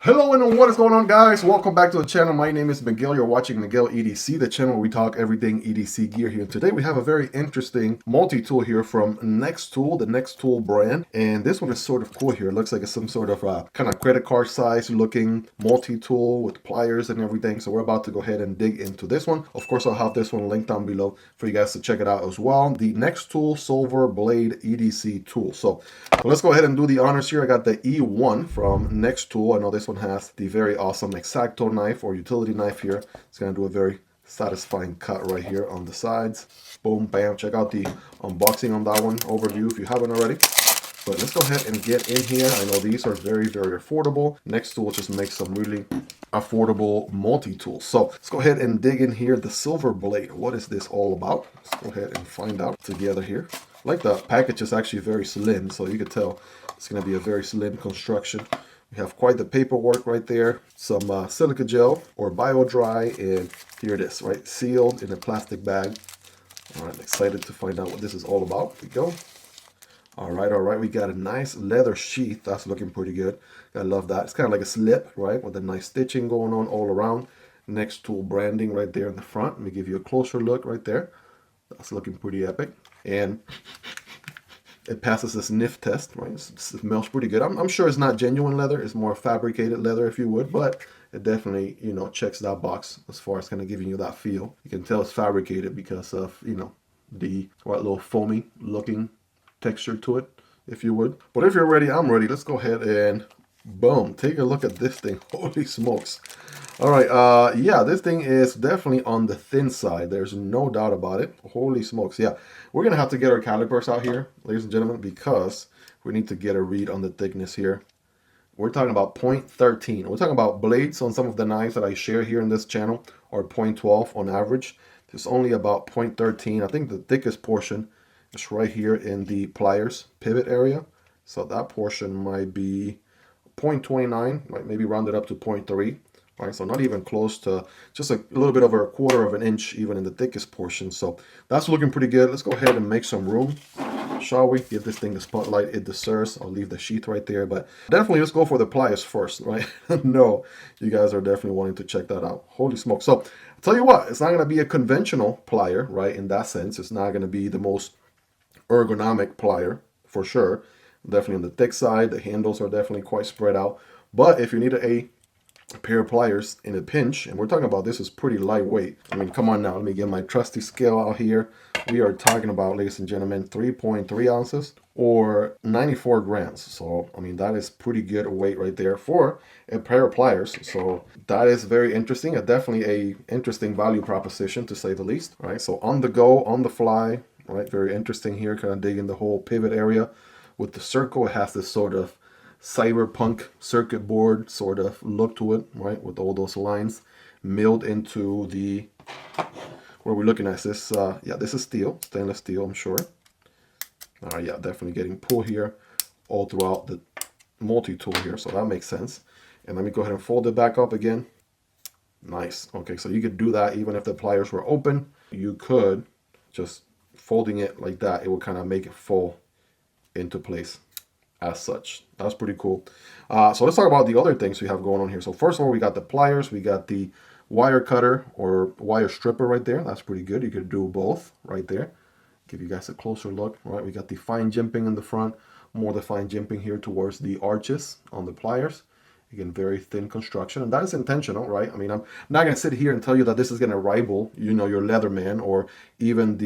Hello and what is going on, guys? Welcome back to the channel. My name is Miguel. You're watching Miguel EDC, the channel where we talk everything EDC gear here. Today we have a very interesting multi-tool here from NexTool, the NexTool brand. And this one is sort of cool here. It looks like it's some sort of kind of credit card size looking multi-tool with pliers and everything. So we're about to go ahead and dig into this one. Of course, I'll have this one linked down below for you guys to check it out as well. The NexTool Silver Blade EDC tool. So let's go ahead and do the honors here. I got the E1 from NexTool. I know this one has the very awesome X-Acto knife or utility knife here. It's going to do a very satisfying cut right here on the sides. Boom, bam. Check out the unboxing on that one, overview if you haven't already. But let's go ahead and get in here. I know these are very, very affordable. NexTool just makes some really affordable multi-tools. So let's go ahead and dig in here. The Silver Blade. What is this all about? Let's go ahead and find out together here. Like the package is actually very slim, so you can tell it's going to be a very slim construction. We have quite the paperwork right there, some silica gel or bio dry, and here it is, right, sealed in a plastic bag. All right, I'm excited to find out what this is all about. Here we go. All right, we got a nice leather sheath. That's looking pretty good. I love that. It's kind of like a slip, right, with a nice stitching going on all around. NexTool branding right there in the front. Let me give you a closer look right there. That's looking pretty epic. And it passes the sniff test, right? It smells pretty good. I'm sure it's not genuine leather. It's more fabricated leather, if you would, but it definitely, you know, checks that box as far as kind of giving you that feel. You can tell it's fabricated because of, you know, the little foamy looking texture to it, if you would. But if you're ready, I'm ready. Let's go ahead and boom, take a look at this thing. Holy smokes. All right, yeah, this thing is definitely on the thin side. There's no doubt about it. Holy smokes, yeah. We're gonna have to get our calipers out here, ladies and gentlemen, because we need to get a read on the thickness here. We're talking about 0.13. We're talking about blades on some of the knives that I share here in this channel are 0.12 on average. There's only about 0.13. I think the thickest portion is right here in the pliers pivot area. So that portion might be 0.29, right? Maybe round it up to 0.3. Right, so not even close to, just a little bit over a quarter of an inch even in the thickest portion. So that's looking pretty good. Let's go ahead and make some room, shall we? Give this thing the spotlight it deserves. I'll leave the sheath right there, but definitely let's go for the pliers first, right? No, you guys are definitely wanting to check that out. Holy smoke. So I'll tell you what, it's not going to be a conventional plier, right? In that sense, it's not going to be the most ergonomic plier for sure. Definitely on the thick side. The handles are definitely quite spread out. But if you need a pair of pliers in a pinch, and we're talking about this is pretty lightweight. I mean, come on now, let me get my trusty scale out here. We are talking about, ladies and gentlemen, 3.3 ounces or 94 grams. So, I mean, that is pretty good weight right there for a pair of pliers. So that is very interesting. Definitely a interesting value proposition to say the least, right? So on the go, on the fly, right? Very interesting here, kind of digging the whole pivot area with the circle. It has this sort of cyberpunk circuit board sort of look to it, right, with all those lines milled into the, what are we looking at? This yeah, this is steel, stainless steel, I'm sure. All right, yeah, definitely getting pull here all throughout the multi-tool here, so that makes sense. And let me go ahead and fold it back up again. Nice. Okay, so you could do that even if the pliers were open. You could just folding it like that, it will kind of make it fall into place as such. That's pretty cool. So let's talk about the other things we have going on here. So first of all, we got the pliers, we got the wire cutter or wire stripper right there. That's pretty good. You could do both right there. Give you guys a closer look, right? We got the fine jimping in the front, more the fine jimping here towards the arches on the pliers. Again, very thin construction, and that is intentional, right? I mean, I'm not going to sit here and tell you that this is going to rival, you know, your Leatherman or even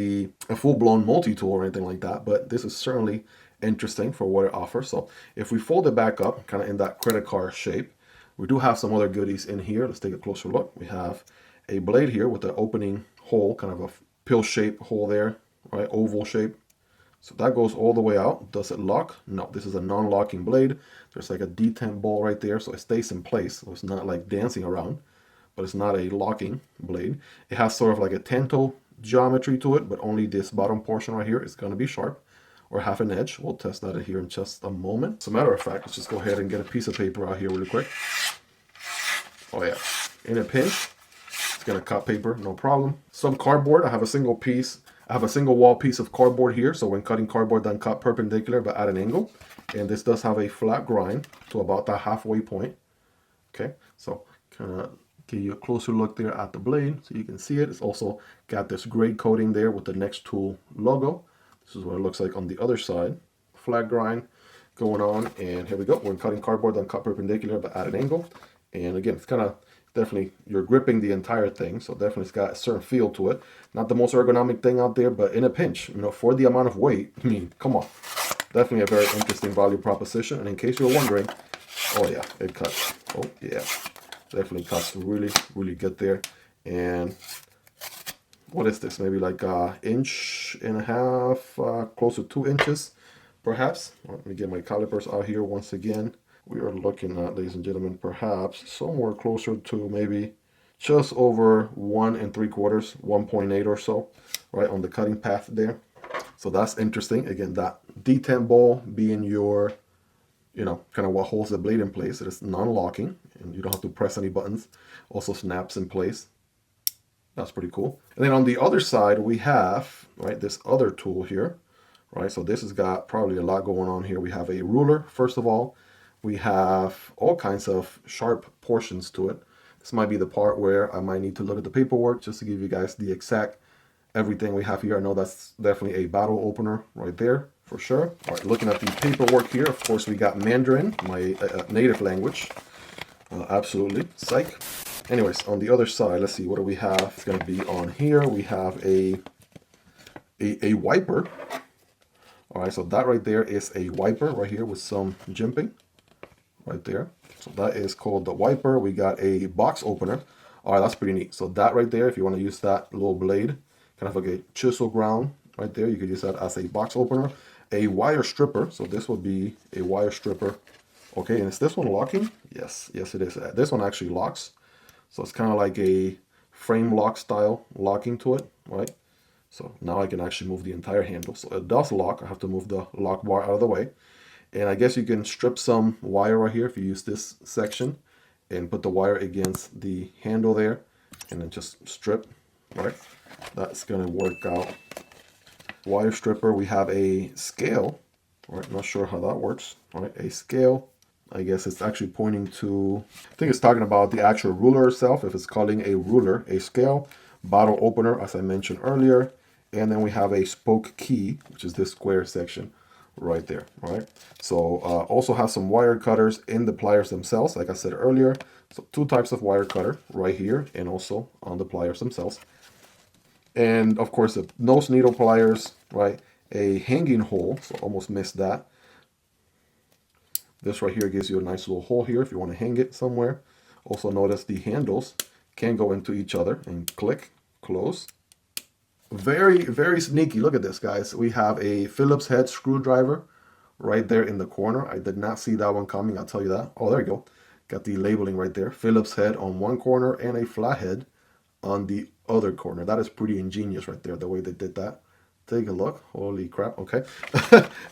a full-blown multi-tool or anything like that, but this is certainly interesting for what it offers. So if we fold it back up, kind of in that credit card shape, we do have some other goodies in here. Let's take a closer look. We have a blade here with an opening hole, kind of a pill shape hole there, right? Oval shape. So that goes all the way out. Does it lock? No, this is a non-locking blade. There's like a detent ball right there, so it stays in place. So it's not like dancing around, but it's not a locking blade. It has sort of like a tanto geometry to it, but only this bottom portion right here is going to be sharp, or half an edge. We'll test that here in just a moment. As a matter of fact, let's just go ahead and get a piece of paper out here really quick. Oh yeah, in a pinch, it's gonna cut paper, no problem. Some cardboard, I have a single wall piece of cardboard here, so when cutting cardboard, then cut perpendicular but at an angle. And this does have a flat grind to about the halfway point. Okay, so kind of give you a closer look there at the blade so you can see it. It's also got this gray coating there with the NexTool logo. This is what it looks like on the other side. Flat grind going on, and here we go. We're cutting cardboard on cut perpendicular but at an angle. And again, it's kind of definitely, you're gripping the entire thing, so definitely it's got a certain feel to it. Not the most ergonomic thing out there, but in a pinch, you know, for the amount of weight, I mean, come on. Definitely a very interesting value proposition. And in case you're wondering, oh yeah, it cuts. Oh yeah, definitely cuts really, really good there. And what is this? Maybe like an inch and a half, close to 2 inches, perhaps. Let me get my calipers out here once again. We are looking at, ladies and gentlemen, perhaps somewhere closer to maybe just over 1 3/4, 1.8 or so, right on the cutting path there. So that's interesting. Again, that D10 ball being your, you know, kind of what holds the blade in place. It is non-locking, and you don't have to press any buttons. Also snaps in place. That's pretty cool. And then on the other side, we have, right, this other tool here, right? So this has got probably a lot going on here. We have a ruler, first of all. We have all kinds of sharp portions to it. This might be the part where I might need to look at the paperwork just to give you guys the exact everything we have here. I know that's definitely a bottle opener right there for sure. All right, looking at the paperwork here, of course, we got Mandarin, my native language. Absolutely, psych. Anyways, on the other side, let's see, what do we have? It's going to be on here. We have a wiper. All right, so that right there is a wiper right here with some jimping right there. So that is called the wiper. We got a box opener. All right, that's pretty neat. So that right there, if you want to use that little blade, kind of like a chisel ground right there, you could use that as a box opener. A wire stripper. So this would be a wire stripper. Okay, and is this one locking? Yes, yes it is. This one actually locks. So it's kind of like a frame lock style locking to it, right? So now I can actually move the entire handle. So it does lock. I have to move the lock bar out of the way. And I guess you can strip some wire right here if you use this section and put the wire against the handle there and then just strip, right? That's going to work out. Wire stripper, we have a scale, right? Not sure how that works, right? A scale. I guess it's actually pointing to, I think it's talking about the actual ruler itself. If it's calling a ruler, a scale, bottle opener, as I mentioned earlier. And then we have a spoke key, which is this square section right there, right? So also have some wire cutters in the pliers themselves, like I said earlier. So 2 types of wire cutter right here and also on the pliers themselves. And of course, the nose needle pliers, right? A hanging hole, so almost missed that. This right here gives you a nice little hole here if you want to hang it somewhere. Also notice the handles can go into each other and click, close. Very, very sneaky. Look at this, guys. We have a Phillips head screwdriver right there in the corner. I did not see that one coming, I'll tell you that. Oh, there you go. Got the labeling right there. Phillips head on one corner and a flathead on the other corner. That is pretty ingenious right there, the way they did that. Take a look. Holy crap. Okay.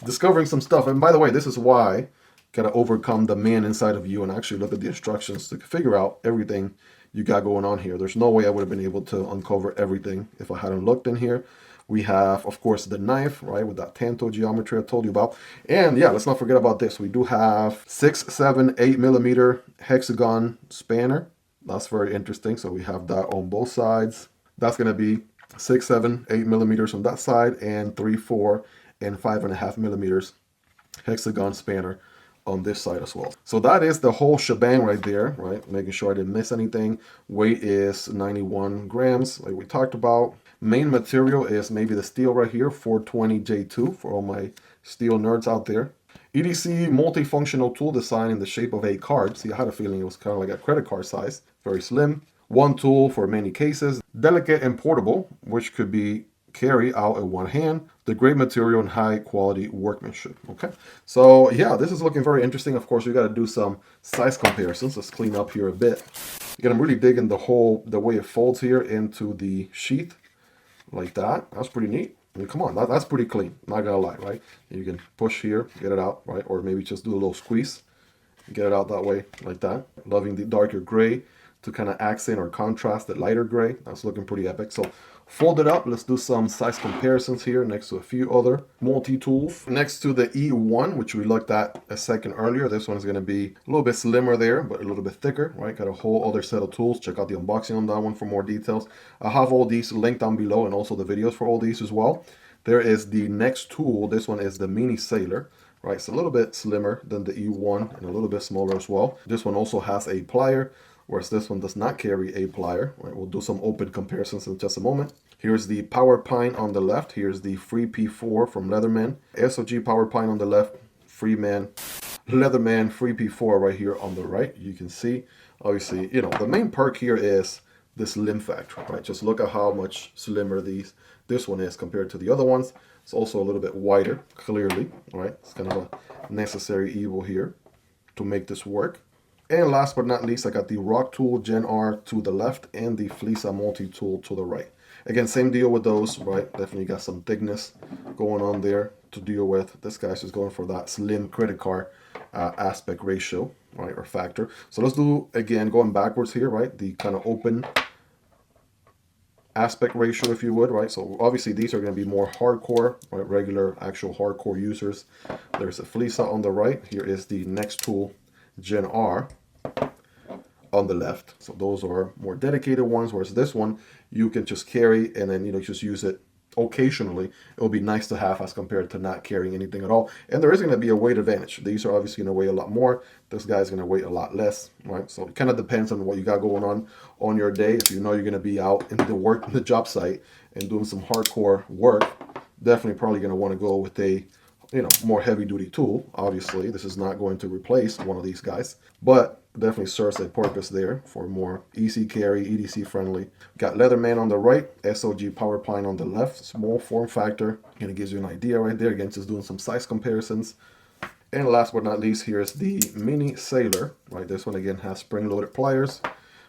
Discovering some stuff. And by the way, this is why gotta overcome the man inside of you and actually look at the instructions to figure out everything you got going on here. There's no way I would have been able to uncover everything if I hadn't looked in here. We have, of course, the knife, right, with that tanto geometry I told you about. And yeah, let's not forget about this. We do have 6, 7, 8 millimeter hexagon spanner. That's very interesting. So we have that on both sides. That's going to be 6, 7, 8 millimeters on that side and 3, 4, and 5.5 millimeters hexagon spanner on this side as well. So that is the whole shebang right there, right? Making sure I didn't miss anything. Weight is 91 grams, like we talked about. Main material is maybe the steel right here, 420J2 for all my steel nerds out there. EDC multifunctional tool design in the shape of a card. See, I had a feeling it was kind of like a credit card size. Very slim. One tool for many cases. Delicate and portable, which could be carry out in one hand. The great material and high quality workmanship. Okay, so yeah, this is looking very interesting. Of course, we got to do some size comparisons. Let's clean up here a bit. Again, I'm really digging the way it folds here into the sheath like that. That's pretty neat. I mean, come on, that's pretty clean. Not gonna lie, right? You can push here, get it out, right? Or maybe just do a little squeeze, get it out that way like that. Loving the darker gray. to kind of accent or contrast the lighter gray. That's looking pretty epic. So fold it up. Let's do some size comparisons here next to a few other multi-tools. Next to the E1, which we looked at a second earlier, this one is going to be a little bit slimmer there, but a little bit thicker, right? Got a whole other set of tools. Check out the unboxing on that one for more details. I have all these linked down below and also the videos for all these as well. There is the NexTool. This one is the Mini Sailor. Right, it's a little bit slimmer than the E1 and a little bit smaller as well. This one also has a plier, whereas this one does not carry a plier. Right, we'll do some open comparisons in just a moment. Here's the Powerpint on the left. Here's the FREE P4 from Leatherman. SOG Powerpint on the left. Leatherman FREE P4 right here on the right. You can see, obviously, you know, the main perk here is the slim factor, right? Just look at how much slimmer this one is compared to the other ones. It's also a little bit wider, clearly, right? It's kind of a necessary evil here to make this work. And last but not least, I got the Rocktol Gen R to the left and the Flissa Multitool to the right. Again, same deal with those, right? Definitely got some thickness going on there to deal with. This guy's just going for that slim credit card aspect ratio, right, or factor. So let's do, again, going backwards here, right? The kind of open aspect ratio, if you would, right? So obviously these are going to be more hardcore, right? Regular, actual hardcore users. There's a Flissa on the right. Here is the NexTool Gen R on the left. So those are more dedicated ones, whereas this one you can just carry and then, you know, just use it occasionally. It will be nice to have as compared to not carrying anything at all. And there is going to be a weight advantage. These are obviously going to weigh a lot more. This guy's going to weigh a lot less, right? So it kind of depends on what you got going on your day. If you know you're going to be out in the job site and doing some hardcore work, definitely probably going to want to go with a, you know, more heavy duty tool. Obviously, this is not going to replace one of these guys, but definitely serves a purpose there for more easy carry, EDC friendly. Got Leatherman on the right, SOG Powerpint on the left, small form factor. And it gives you an idea right there. Again, just doing some size comparisons. And last but not least, here's the Mini Sailor, right? This one again has spring-loaded pliers,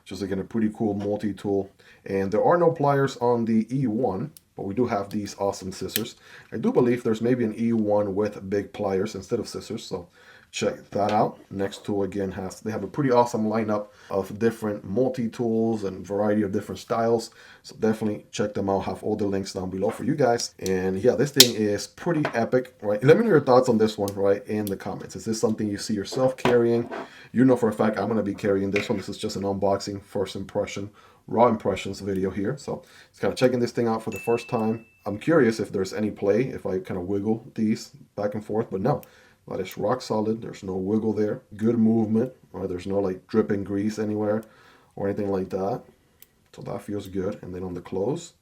which is again a pretty cool multi-tool. And there are no pliers on the E1, but we do have these awesome scissors. I do believe there's maybe an E1 with big pliers instead of scissors, so check that out. NexTool again they have a pretty awesome lineup of different multi-tools and variety of different styles. So definitely check them out. Have all the links down below for you guys. And yeah, this thing is pretty epic, right? Let me know your thoughts on this one, right, in the comments. Is this something you see yourself carrying? You know for a fact I'm going to be carrying this one. This is just an unboxing, first impression, raw impressions video here. So it's kind of checking this thing out for the first time. I'm curious if there's any play, if I kind of wiggle these back and forth, but no. That is rock solid. There's no wiggle there. Good movement. Right? There's no like dripping grease anywhere or anything like that. So that feels good. And then on the close,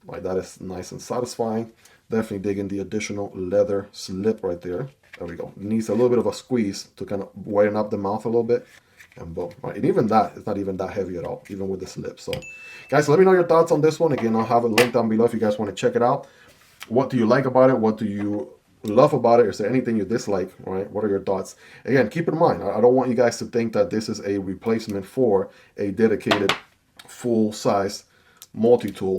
like that is nice and satisfying. Definitely digging the additional leather slip right there. There we go. It needs a little bit of a squeeze to kind of widen up the mouth a little bit. And boom. Right? And even that, it's not even that heavy at all, even with the slip. So guys, let me know your thoughts on this one. Again, I'll have a link down below if you guys want to check it out. What do you like about it? What do you love about it? Is there anything you dislike, right? What are your thoughts? Again, keep in mind, I don't want you guys to think that this is a replacement for a dedicated full-size multi-tool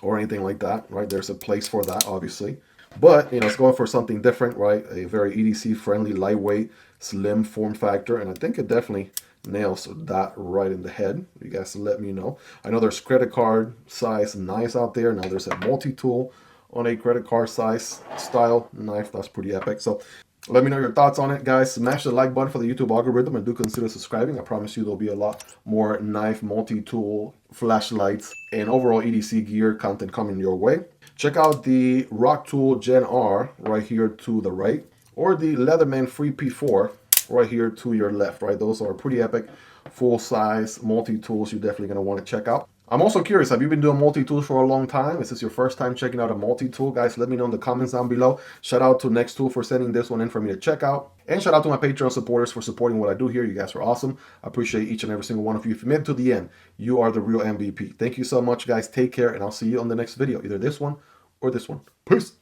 or anything like that, right? There's a place for that, obviously. But, you know, it's going for something different, right? A very EDC-friendly, lightweight, slim form factor. And I think it definitely nails that right in the head. You guys let me know. I know there's credit card size knives out there. Now there's a multi-tool on a credit card size style knife. That's pretty epic. So let me know your thoughts on it, guys. Smash the like button for the YouTube algorithm and do consider subscribing. I promise you there'll be a lot more knife, multi-tool, flashlights, and overall EDC gear content coming your way. Check out the Rocktol Gen R right here to the right, or the Leatherman FREE P4 right here to your left, right? Those are pretty epic full-size multi-tools you're definitely going to want to check out. I'm also curious, have you been doing multi-tools for a long time? Is this your first time checking out a multi-tool? Guys, let me know in the comments down below. Shout out to NexTool for sending this one in for me to check out. And shout out to my Patreon supporters for supporting what I do here. You guys are awesome. I appreciate each and every single one of you. If you made it to the end, you are the real MVP. Thank you so much, guys. Take care, and I'll see you on the next video. Either this one or this one. Peace.